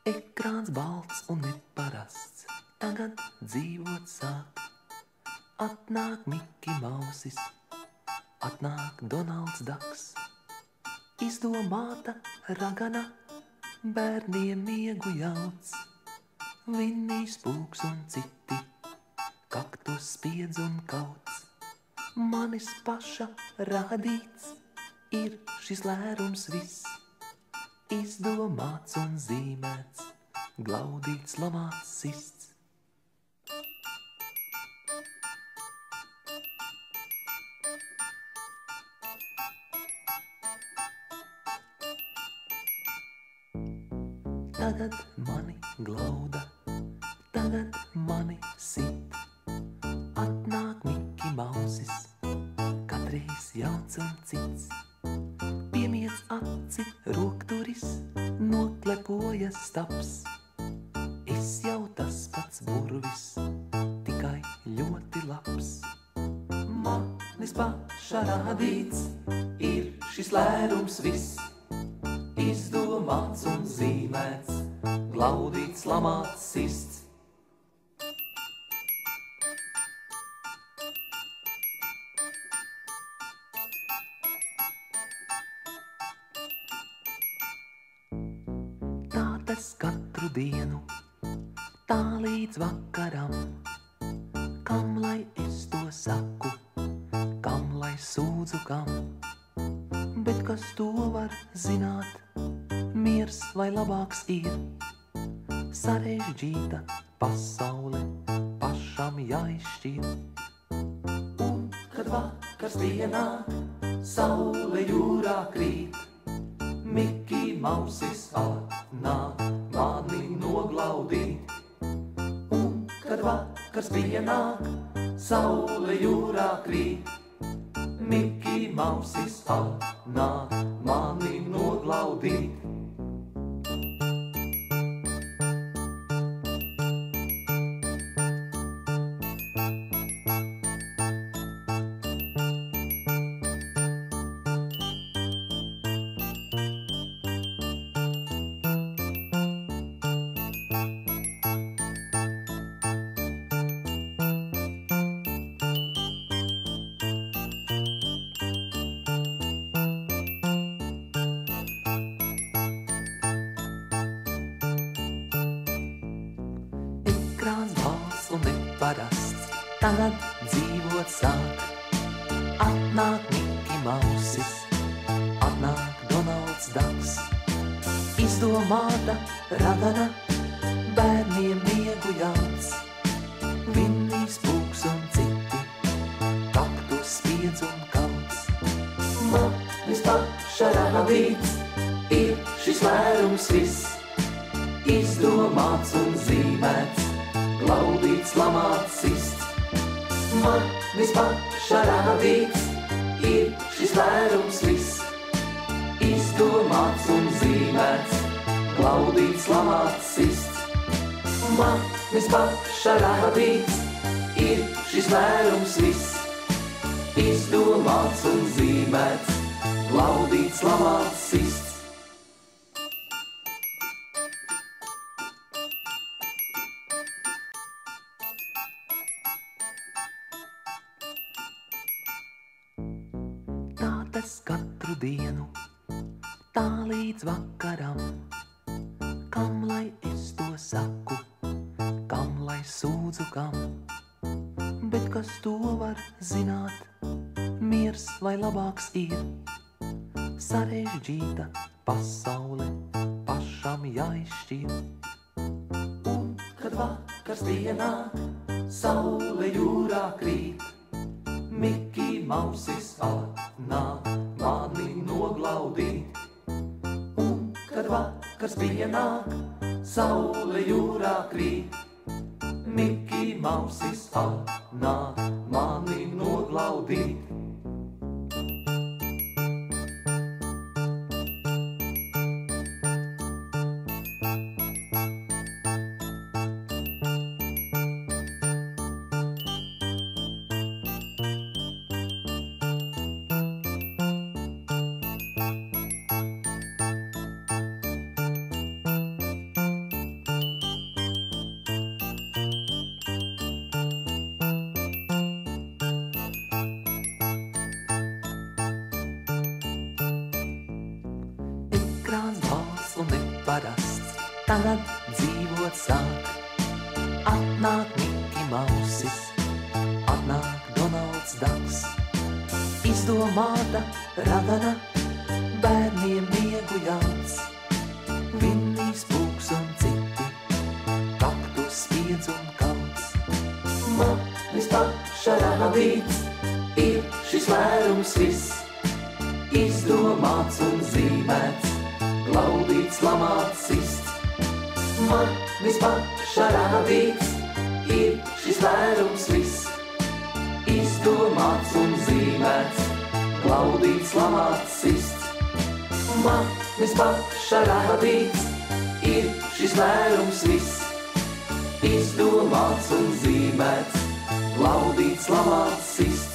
Ekrāns balts un neparasts, tagad dzīvot sāk. Atnāk Miki Mausis, atnāk Donalds Daks. Izdomāta ragana, bērniem miegu jauc. Vinnijs Pūks un citi, kaktus spiedz un kauts. Manis paša radīts ir šis lērums viss. Izdomāts un zīmēts, glaudīts, lamāts, sists. Tagad mani glauda, tagad mani sit. Atnāk Miki Mausis, katreiz jauns un cits. Piemiedz aci rokturis, noklepoja staps. Es jau tas pats burvis, tikai ļoti labs. Manis paša radīts ir šis lērums viss. Izdomāts un zīmēts, glaudīts, lamāts, sists. Tā tas katru dienu, tā līdz vakaram. Kam lai es to saku, kam lai sūdzu kam? Bet kas to var zināt, miers vai labāks ir? Sarežģīta pasaule pašam jāizšķir. Un, kad vakars pienāk, saule jūrā krīt, Miki Mausis atnāk mani noglaudīt. Un, kad vakars pienāk, saule jūrā krīt, Miki Mausis atnāk mani noglaudīt. Ekrāns balts un neparasts, tagad dzīvot sāk. Atnāk Miki Mausis, atnāk Donalds Daks. Izdomāta ragana, bērniem miegu jauc. Vinnijs Pūks un citi, kaktus spiedz un kauts. Manis paša radīts ir šis lērums viss. Izdomāts un zīmēts, glaudīts, lamāts, sists. Manis paša radīts ir šis lērums viss. Izdomāts un zīmēts, glaudīts, lamāts, sists. Manis paša radīts ir šis lērums viss. Izdomāts un zīmēts, glaudīts, lamāts, sists. Tā tas katru dienu, tā līdz vakaram. Kam lai es to saku, kam lai sūdzu kam? Bet kas to var zināt, miers vai labāks ir? Sarežģīta pasaule pašam jāizšķir. Un, kad vakars pienāk, saule jūrā krīt, Miki Mausis atnāk mani noglaudīt. Un, kad vakars pienāk, saule jūrā krīt, Miki Mausis atnāk mani noglaudīt. tagad dzīvot sāk. Atnāk Miki Mausis, atnāk Donalds Daks. Izdomāta ragana, bērniem miegu jauns. Vinnijs Pūks un citi, kaktus spiedz un kauts. Manis paša radīts, ir šis lērums viss. Izdomāts un zīmēts, glaudīts, lamāts, sists. Manis paša radīts, ir šis lērums viss. Izdomāts un zīmēts, glaudīts, lamāts, sists. Manis paša radīts, ir šis lērums viss. Izdomāts un zīmēts, glaudīts, lamāts, sists.